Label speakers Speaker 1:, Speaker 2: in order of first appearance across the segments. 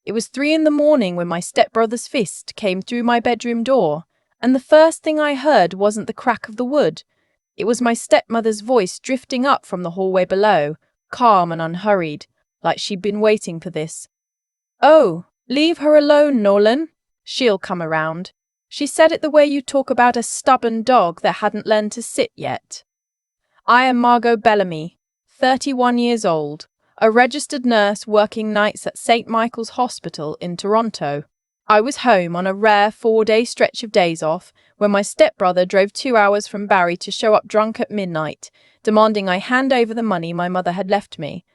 Speaker 1: It was 3 in the morning when my stepbrother's fist came through my bedroom door, and the first thing I heard wasn't the crack of the wood. It was my stepmother's voice drifting up from the hallway below, calm and unhurried, like she'd been waiting for this. "Oh, leave her alone, Nolan. She'll come around." She said it the way you talk about a stubborn dog that hadn't learned to sit yet. I am Margot Bellamy, 31 years old, a registered nurse working nights at St. Michael's Hospital in Toronto. I was home on a rare 4-day stretch of days off when my stepbrother drove 2 hours from Barrie to show up drunk at midnight, demanding I hand over the money my mother had left me.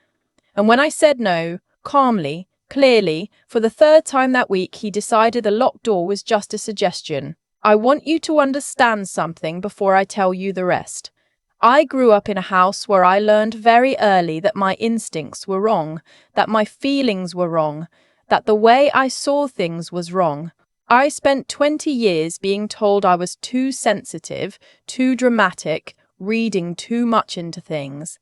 Speaker 1: And when I said no, calmly, clearly, for the 3rd time that week, he decided a locked door was just a suggestion. I want you to understand something before I tell you the rest. I grew up in a house where I learned very early that my instincts were wrong, that my feelings were wrong, that the way I saw things was wrong. I spent 20 years being told I was too sensitive, too dramatic, reading too much into things.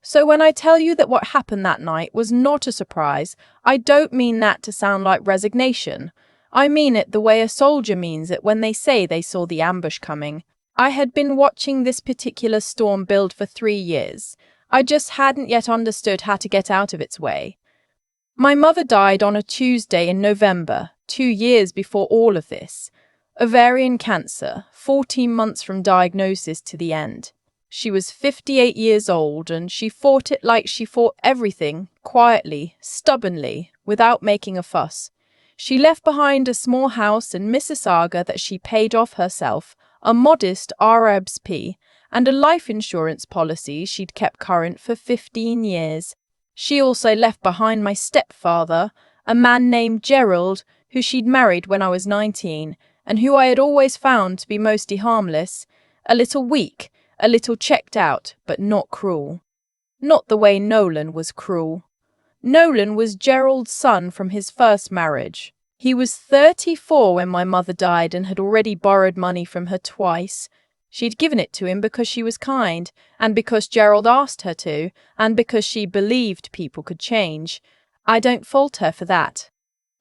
Speaker 1: So when I tell you that what happened that night was not a surprise, I don't mean that to sound like resignation. I mean it the way a soldier means it when they say they saw the ambush coming. I had been watching this particular storm build for 3 years. I just hadn't yet understood how to get out of its way. My mother died on a Tuesday in November, 2 years before all of this. Ovarian cancer, 14 months from diagnosis to the end. She was 58 years old, and she fought it like she fought everything, quietly, stubbornly, without making a fuss. She left behind a small house in Mississauga that she paid off herself, a modest RRSP, and a life insurance policy she'd kept current for 15 years. She also left behind my stepfather, a man named Gerald, who she'd married when I was 19, and who I had always found to be mostly harmless, a little weak, a little checked out, but not cruel. Not the way Nolan was cruel. Nolan was Gerald's son from his first marriage. He was 34 when my mother died and had already borrowed money from her twice. She'd given it to him because she was kind, and because Gerald asked her to, and because she believed people could change. I don't fault her for that.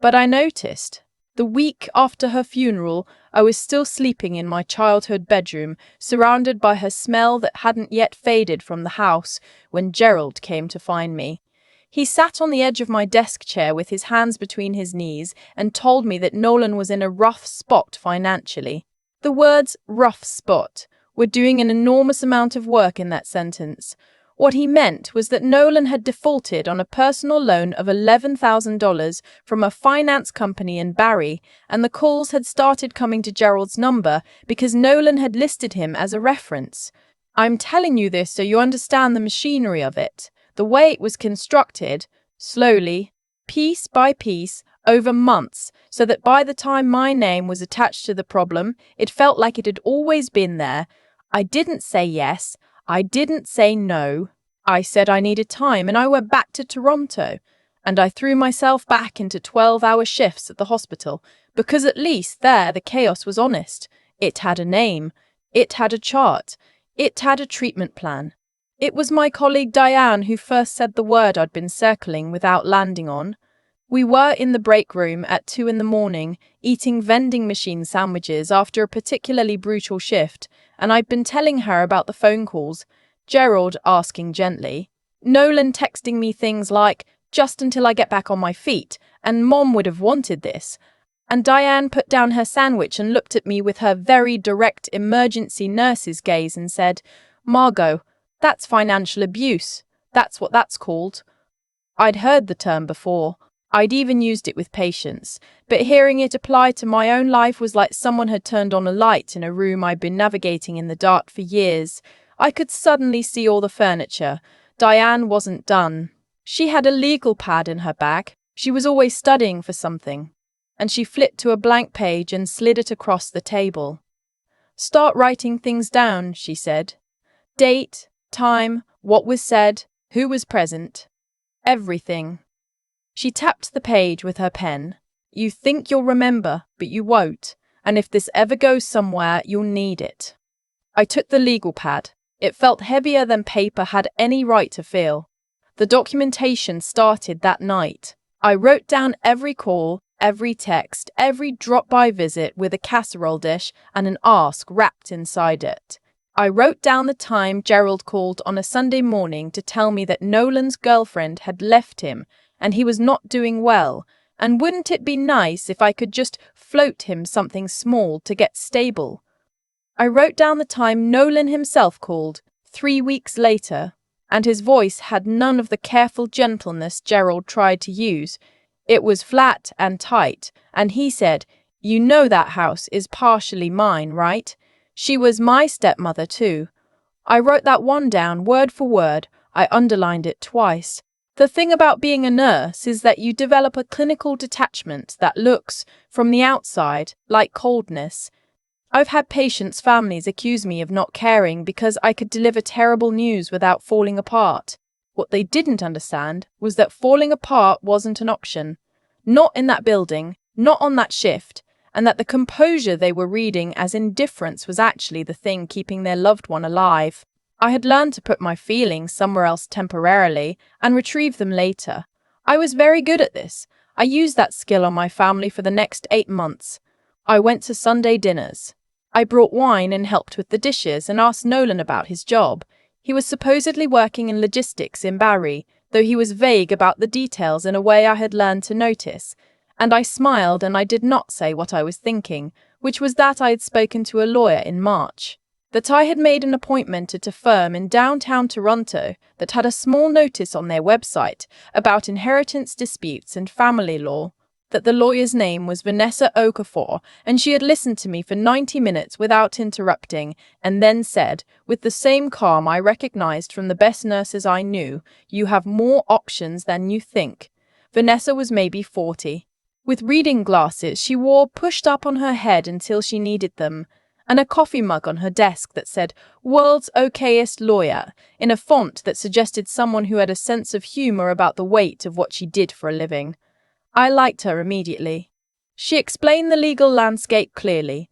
Speaker 1: But I noticed, the week after her funeral, I was still sleeping in my childhood bedroom, surrounded by her smell that hadn't yet faded from the house, when Gerald came to find me. He sat on the edge of my desk chair with his hands between his knees and told me that Nolan was in a rough spot financially. The words "rough spot" were doing an enormous amount of work in that sentence. What he meant was that Nolan had defaulted on a personal loan of $11,000 from a finance company in Barrie, and the calls had started coming to Gerald's number because Nolan had listed him as a reference. I'm telling you this so you understand the machinery of it, the way it was constructed, slowly, piece by piece, over months, so that by the time my name was attached to the problem, it felt like it had always been there. I didn't say yes. I didn't say no. I said I needed time, and I went back to Toronto. And I threw myself back into 12-hour shifts at the hospital, because at least there the chaos was honest. It had a name. It had a chart. It had a treatment plan. It was my colleague Diane who first said the word I'd been circling without landing on. We were in the break room at 2 in the morning, eating vending machine sandwiches after a particularly brutal shift, and I'd been telling her about the phone calls, Gerald asking gently, Nolan texting me things like, "just until I get back on my feet," and "Mom would have wanted this." And Diane put down her sandwich and looked at me with her very direct emergency nurse's gaze and said, "Margot, that's financial abuse. That's what that's called." I'd heard the term before. I'd even used it with patients, but hearing it applied to my own life was like someone had turned on a light in a room I'd been navigating in the dark for years. I could suddenly see all the furniture. Diane wasn't done. She had a legal pad in her bag. She was always studying for something. And she flipped to a blank page and slid it across the table. "Start writing things down," she said. "Date, time, what was said, who was present. Everything." She tapped the page with her pen. "You think you'll remember, but you won't. And if this ever goes somewhere, you'll need it." I took the legal pad. It felt heavier than paper had any right to feel. The documentation started that night. I wrote down every call, every text, every drop-by visit with a casserole dish and an ask wrapped inside it. I wrote down the time Gerald called on a Sunday morning to tell me that Nolan's girlfriend had left him and he was not doing well, and wouldn't it be nice if I could just float him something small to get stable? I wrote down the time Nolan himself called, 3 weeks later, and his voice had none of the careful gentleness Gerald tried to use. It was flat and tight, and he said, "You know that house is partially mine, right? She was my stepmother too." I wrote that one down word for word. I underlined it twice. The thing about being a nurse is that you develop a clinical detachment that looks, from the outside, like coldness. I've had patients' families accuse me of not caring because I could deliver terrible news without falling apart. What they didn't understand was that falling apart wasn't an option. Not in that building, not on that shift, and that the composure they were reading as indifference was actually the thing keeping their loved one alive. I had learned to put my feelings somewhere else temporarily and retrieve them later. I was very good at this. I used that skill on my family for the next 8 months. I went to Sunday dinners. I brought wine and helped with the dishes and asked Nolan about his job. He was supposedly working in logistics in Barry, though he was vague about the details in a way I had learned to notice. And I smiled and I did not say what I was thinking, which was that I had spoken to a lawyer in March. That I had made an appointment at a firm in downtown Toronto that had a small notice on their website about inheritance disputes and family law. That the lawyer's name was Vanessa Okafor, and she had listened to me for 90 minutes without interrupting, and then said, with the same calm I recognized from the best nurses I knew, "You have more options than you think." Vanessa was maybe 40. With reading glasses she wore pushed up on her head until she needed them, and a coffee mug on her desk that said, "World's okayest lawyer," in a font that suggested someone who had a sense of humor about the weight of what she did for a living. I liked her immediately. She explained the legal landscape clearly.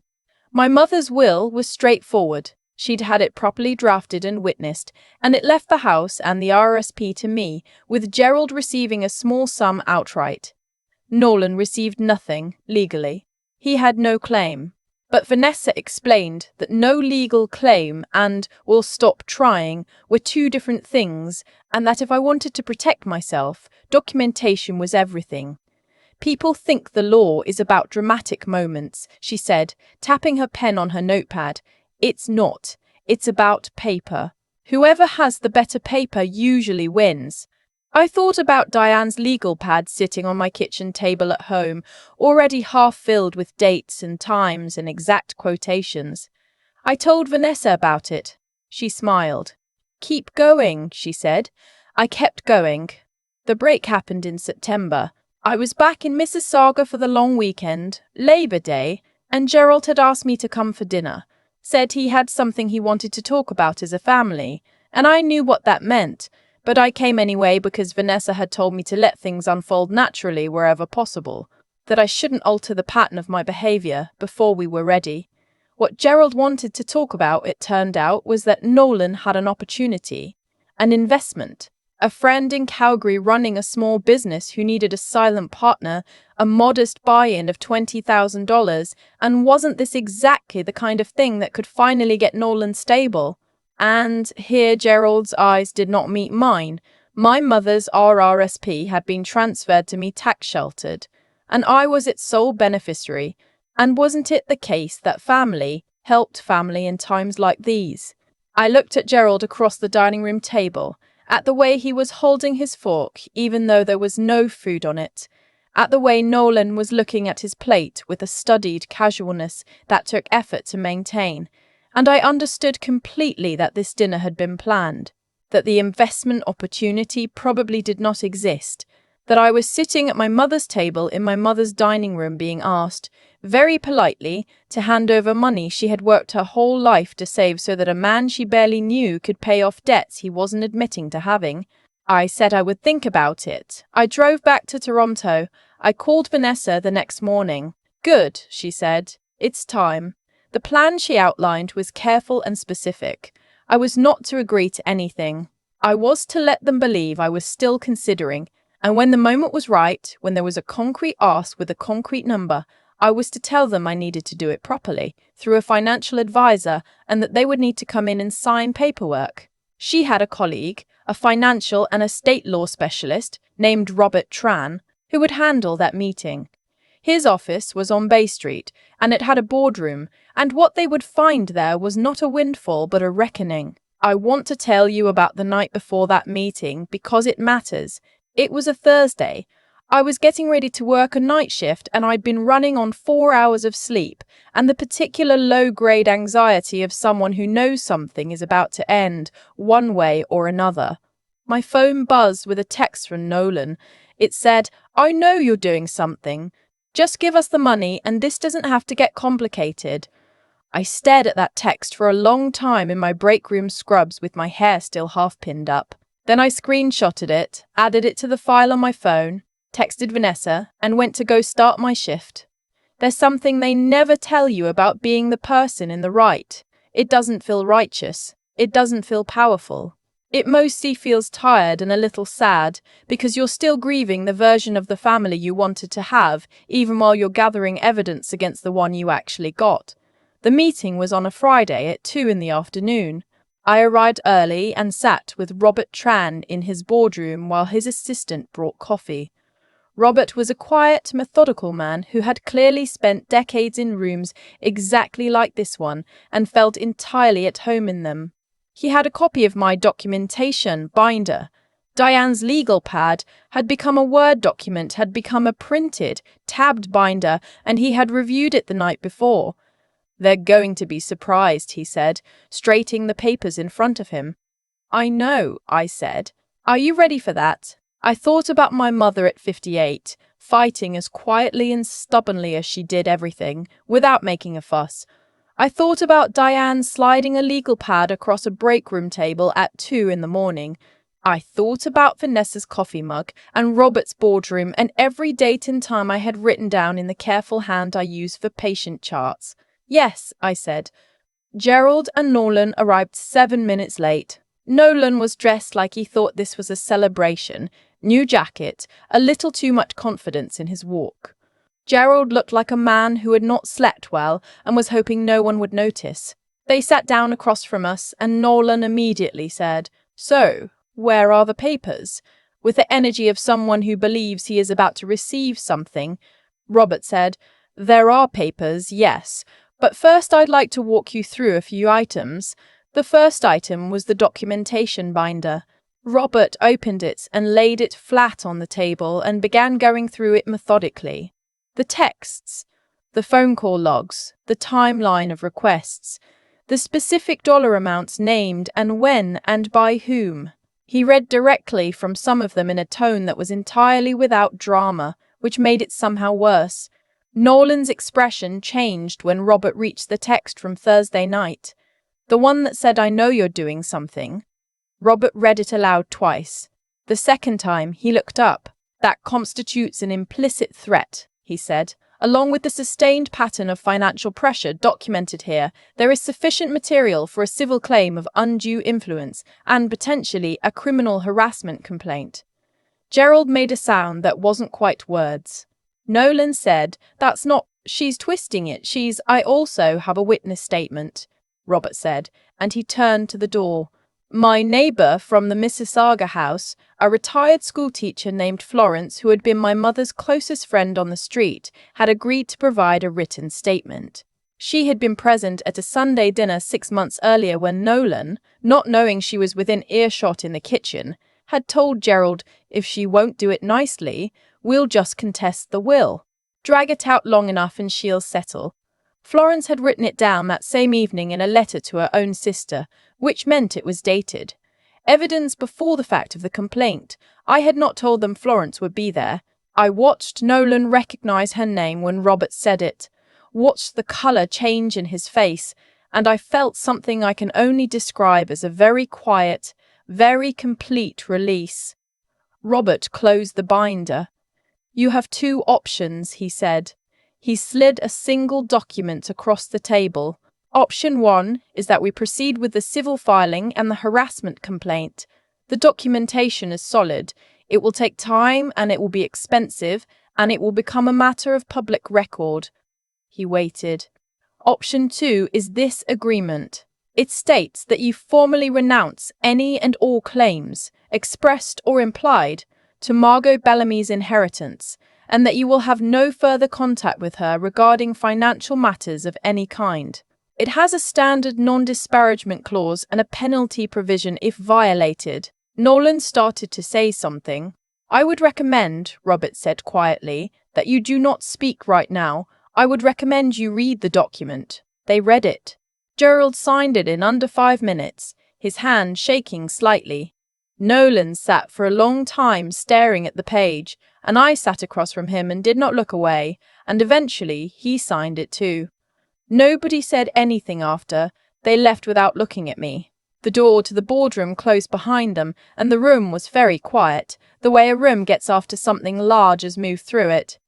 Speaker 1: My mother's will was straightforward. She'd had it properly drafted and witnessed, and it left the house and the RSP to me, with Gerald receiving a small sum outright. Nolan received nothing, legally. He had no claim. But Vanessa explained that no legal claim and "will stop trying" were two different things, and that if I wanted to protect myself, documentation was everything. "People think the law is about dramatic moments," she said, tapping her pen on her notepad. "It's not. It's about paper. Whoever has the better paper usually wins." I thought about Diane's legal pad sitting on my kitchen table at home, already half filled with dates and times and exact quotations. I told Vanessa about it. She smiled. "Keep going," she said. I kept going. The break happened in September. I was back in Mississauga for the long weekend, Labor Day, and Gerald had asked me to come for dinner. Said he had something he wanted to talk about as a family, and I knew what that meant. But I came anyway because Vanessa had told me to let things unfold naturally wherever possible, that I shouldn't alter the pattern of my behavior before we were ready. What Gerald wanted to talk about, it turned out, was that Nolan had an opportunity, an investment, a friend in Calgary running a small business who needed a silent partner, a modest buy-in of $20,000, and wasn't this exactly the kind of thing that could finally get Nolan stable? And here Gerald's eyes did not meet mine. My mother's RRSP had been transferred to me tax-sheltered, and I was its sole beneficiary. And wasn't it the case that family helped family in times like these? I looked at Gerald across the dining room table, at the way he was holding his fork even though there was no food on it, at the way Nolan was looking at his plate with a studied casualness that took effort to maintain. And I understood completely that this dinner had been planned, that the investment opportunity probably did not exist, that I was sitting at my mother's table in my mother's dining room being asked, very politely, to hand over money she had worked her whole life to save so that a man she barely knew could pay off debts he wasn't admitting to having. I said I would think about it. I drove back to Toronto. I called Vanessa the next morning. "Good," she said. "It's time." The plan she outlined was careful and specific. I was not to agree to anything. I was to let them believe I was still considering, And when the moment was right, when there was a concrete ask with a concrete number, I was to tell them I needed to do it properly, through a financial advisor, and that they would need to come in and sign paperwork. She had a colleague, a financial and estate law specialist, named Robert Tran, who would handle that meeting. His office was on Bay Street, and it had a boardroom, and what they would find there was not a windfall but a reckoning. I want to tell you about the night before that meeting because it matters. It was a Thursday. I was getting ready to work a night shift and I'd been running on 4 hours of sleep and the particular low-grade anxiety of someone who knows something is about to end, one way or another. My phone buzzed with a text from Nolan. It said, "I know you're doing something. Just give us the money and this doesn't have to get complicated." I stared at that text for a long time in my break room scrubs with my hair still half pinned up. Then I screenshotted it, added it to the file on my phone, texted Vanessa, and went to go start my shift. There's something they never tell you about being the person in the right. It doesn't feel righteous. It doesn't feel powerful. It mostly feels tired and a little sad because you're still grieving the version of the family you wanted to have, even while you're gathering evidence against the one you actually got. The meeting was on a Friday at 2 in the afternoon. I arrived early and sat with Robert Tran in his boardroom while his assistant brought coffee. Robert was a quiet, methodical man who had clearly spent decades in rooms exactly like this one and felt entirely at home in them. He had a copy of my documentation binder. Diane's legal pad had become a Word document, had become a printed, tabbed binder, and he had reviewed it the night before. "They're going to be surprised," he said, straightening the papers in front of him. "I know," I said. "Are you ready for that?" I thought about my mother at 58, fighting as quietly and stubbornly as she did everything, without making a fuss. I thought about Diane sliding a legal pad across a break room table at 2 in the morning. I thought about Vanessa's coffee mug and Robert's boardroom and every date and time I had written down in the careful hand I use for patient charts. "Yes," I said. Gerald and Nolan arrived 7 minutes late. Nolan was dressed like he thought this was a celebration. New jacket, a little too much confidence in his walk. Gerald looked like a man who had not slept well and was hoping no one would notice. They sat down across from us, and Nolan immediately said, "So, where are the papers?" With the energy of someone who believes he is about to receive something. Robert said, "There are papers, yes, but first I'd like to walk you through a few items." The first item was the documentation binder. Robert opened it and laid it flat on the table and began going through it methodically. The texts, the phone call logs, the timeline of requests, the specific dollar amounts named and when and by whom. He read directly from some of them in a tone that was entirely without drama, which made it somehow worse. Nolan's expression changed when Robert reached the text from Thursday night. The one that said, "I know you're doing something." Robert read it aloud twice. The second time, he looked up. "That constitutes an implicit threat," he said. "Along with the sustained pattern of financial pressure documented here, there is sufficient material for a civil claim of undue influence and potentially a criminal harassment complaint." Gerald made a sound that wasn't quite words. Nolan said, "That's not, she's twisting it, I also have a witness statement," Robert said, and he turned to the door. "My neighbor from the Mississauga house, a retired schoolteacher named Florence, who had been my mother's closest friend on the street, had agreed to provide a written statement. She had been present at a Sunday dinner 6 months earlier when Nolan, not knowing she was within earshot in the kitchen, had told Gerald, 'If she won't do it nicely, we'll just contest the will. Drag it out long enough and she'll settle.' Florence had written it down that same evening in a letter to her own sister, which meant it was dated. Evidence before the fact of the complaint. I had not told them Florence would be there. I watched Nolan recognize her name when Robert said it, watched the color change in his face, and I felt something I can only describe as a very quiet, very complete release. Robert closed the binder. "You have 2 options," he said. He slid a single document across the table. "Option 1 is that we proceed with the civil filing and the harassment complaint. The documentation is solid. It will take time and it will be expensive and it will become a matter of public record. He waited. Option 2 is this agreement. It states that you formally renounce any and all claims, expressed or implied, to Margot Bellamy's inheritance, and that you will have no further contact with her regarding financial matters of any kind. It has a standard non-disparagement clause and a penalty provision if violated. Nolan started to say something. I would recommend, Robert said quietly, that you do not speak right now. I would recommend you read the document. They read it. Gerald signed it in under 5 minutes, his hand shaking slightly. Nolan sat for a long time staring at the page, and I sat across from him and did not look away, and eventually he signed it too. Nobody said anything after. They left without looking at me. The door to the boardroom closed behind them, and the room was very quiet, the way a room gets after something large has moved through it.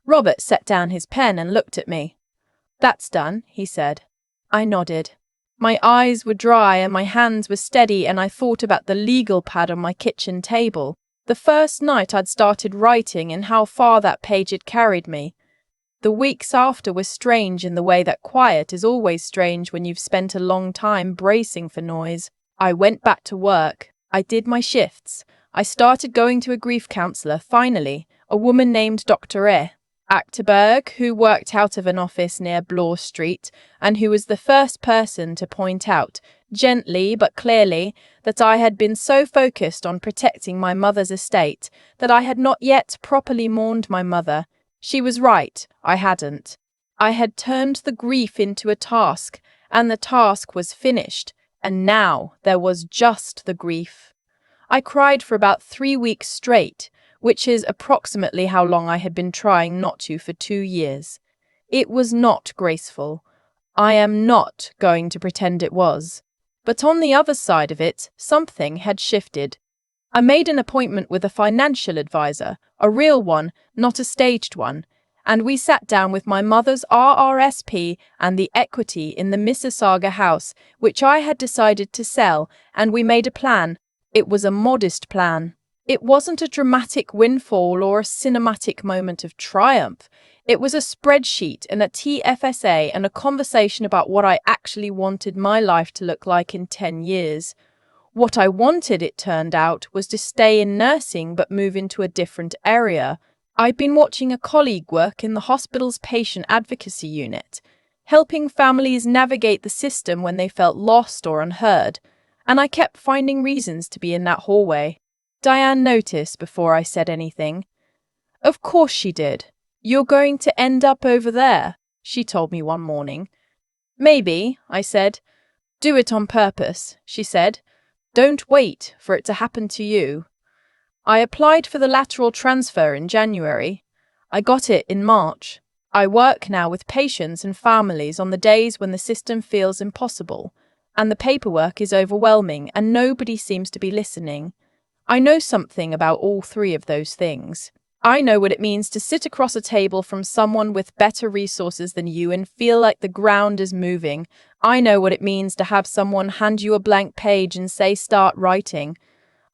Speaker 1: Robert set down his pen and looked at me. That's done, he said. I nodded. My eyes were dry and my hands were steady, and I thought about the legal pad on my kitchen table. The first night I'd started writing and how far that page had carried me. The weeks after were strange in the way that quiet is always strange when you've spent a long time bracing for noise. I went back to work. I did my shifts. I started going to a grief counsellor, finally, a woman named Dr. Achterberg, who worked out of an office near Bloor Street, and who was the first person to point out, gently but clearly, that I had been so focused on protecting my mother's estate that I had not yet properly mourned my mother. She was right, I hadn't. I had turned the grief into a task, and the task was finished, and now there was just the grief. I cried for about 3 weeks straight, which is approximately how long I had been trying not to for 2 years. It was not graceful. I am not going to pretend it was. But on the other side of it, something had shifted. I made an appointment with a financial advisor, a real one, not a staged one, and we sat down with my mother's RRSP and the equity in the Mississauga house, which I had decided to sell, and we made a plan. It was a modest plan. It wasn't a dramatic windfall or a cinematic moment of triumph. It was a spreadsheet and a TFSA and a conversation about what I actually wanted my life to look like in 10 years. What I wanted, it turned out, was to stay in nursing but move into a different area. I'd been watching a colleague work in the hospital's patient advocacy unit, helping families navigate the system when they felt lost or unheard, and I kept finding reasons to be in that hallway. Diane noticed before I said anything. Of course she did. You're going to end up over there, she told me one morning. Maybe, I said. Do it on purpose, she said. Don't wait for it to happen to you. I applied for the lateral transfer in January. I got it in March. I work now with patients and families on the days when the system feels impossible, and the paperwork is overwhelming and nobody seems to be listening. I know something about all 3 of those things. I know what it means to sit across a table from someone with better resources than you and feel like the ground is moving. I know what it means to have someone hand you a blank page and say, start writing.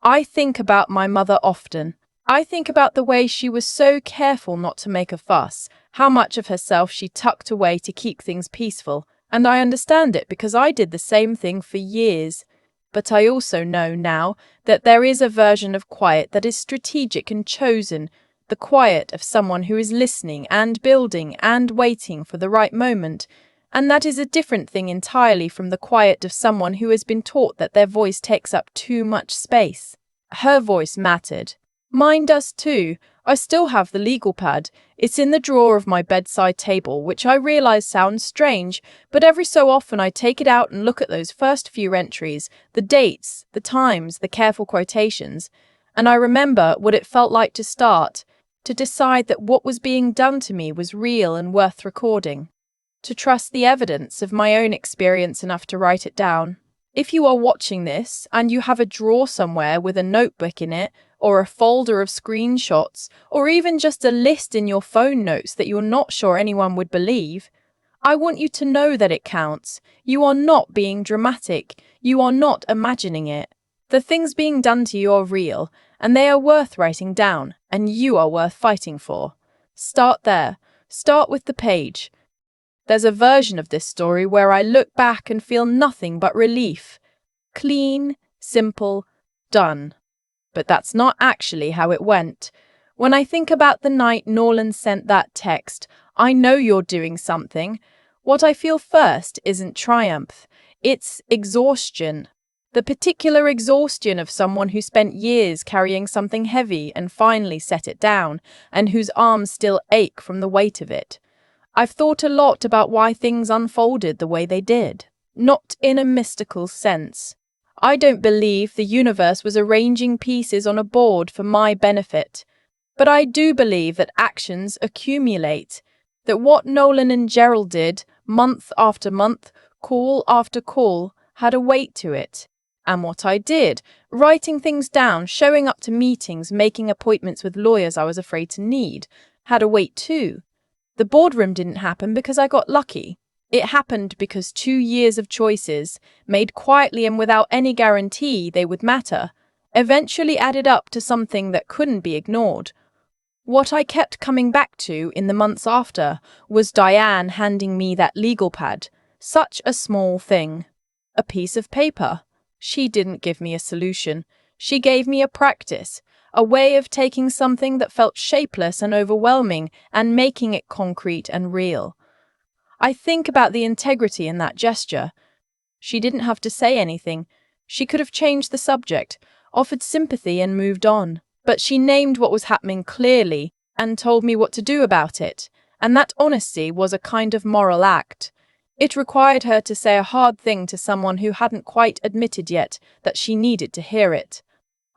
Speaker 1: I think about my mother often. I think about the way she was so careful not to make a fuss, how much of herself she tucked away to keep things peaceful, and I understand it because I did the same thing for years. But I also know now that there is a version of quiet that is strategic and chosen, the quiet of someone who is listening and building and waiting for the right moment, and that is a different thing entirely from the quiet of someone who has been taught that their voice takes up too much space. Her voice mattered. Mine does too. I still have the legal pad. It's in the drawer of my bedside table, which I realize sounds strange, but every so often I take it out and look at those first few entries, the dates, the times, the careful quotations, and I remember what it felt like to start, to decide that what was being done to me was real and worth recording, to trust the evidence of my own experience enough to write it down. If you are watching this and you have a drawer somewhere with a notebook in it, or a folder of screenshots, or even just a list in your phone notes that you're not sure anyone would believe, I want you to know that it counts. You are not being dramatic. You are not imagining it. The things being done to you are real, and they are worth writing down, and you are worth fighting for. Start there. Start with the page. There's a version of this story where I look back and feel nothing but relief. Clean, simple, done. But that's not actually how it went. When I think about the night Nolan sent that text, I know you're doing something. What I feel first isn't triumph, it's exhaustion. The particular exhaustion of someone who spent years carrying something heavy and finally set it down, and whose arms still ache from the weight of it. I've thought a lot about why things unfolded the way they did, not in a mystical sense. I don't believe the universe was arranging pieces on a board for my benefit, but I do believe that actions accumulate, that what Nolan and Gerald did, month after month, call after call, had a weight to it. And what I did, writing things down, showing up to meetings, making appointments with lawyers I was afraid to need, had a weight too. The boardroom didn't happen because I got lucky. It happened because 2 years of choices, made quietly and without any guarantee they would matter, eventually added up to something that couldn't be ignored. What I kept coming back to in the months after was Diane handing me that legal pad. Such a small thing. A piece of paper. She didn't give me a solution. She gave me a practice, a way of taking something that felt shapeless and overwhelming and making it concrete and real. I think about the integrity in that gesture. She didn't have to say anything. She could have changed the subject, offered sympathy and moved on. But she named what was happening clearly and told me what to do about it. And that honesty was a kind of moral act. It required her to say a hard thing to someone who hadn't quite admitted yet that she needed to hear it.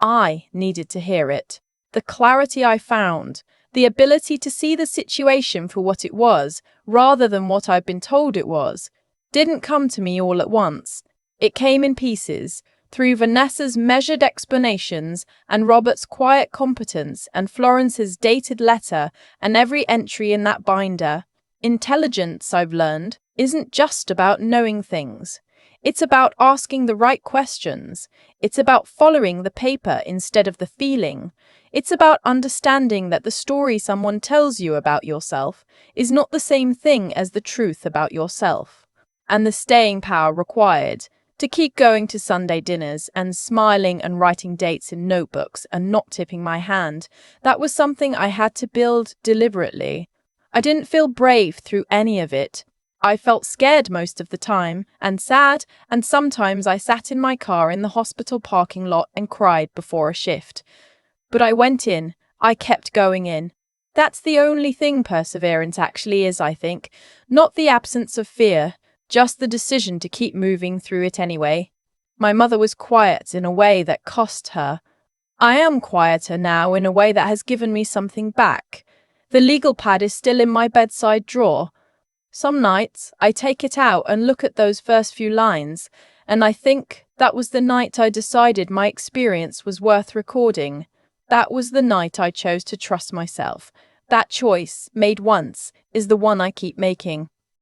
Speaker 1: I needed to hear it. The clarity I found, the ability to see the situation for what it was, rather than what I'd been told it was, didn't come to me all at once. It came in pieces, through Vanessa's measured explanations and Robert's quiet competence and Florence's dated letter and every entry in that binder. Intelligence, I've learned, isn't just about knowing things. It's about asking the right questions. It's about following the paper instead of the feeling. It's about understanding that the story someone tells you about yourself is not the same thing as the truth about yourself. And the staying power required to keep going to Sunday dinners and smiling and writing dates in notebooks and not tipping my hand, that was something I had to build deliberately. I didn't feel brave through any of it. I felt scared most of the time, and sad, and sometimes I sat in my car in the hospital parking lot and cried before a shift. But I went in, I kept going in. That's the only thing perseverance actually is, I think, not the absence of fear, just the decision to keep moving through it anyway. My mother was quiet in a way that cost her. I am quieter now in a way that has given me something back. The legal pad is still in my bedside drawer. Some nights, I take it out and look at those first few lines, and I think that was the night I decided my experience was worth recording. That was the night I chose to trust myself. That choice, made once, is the one I keep making.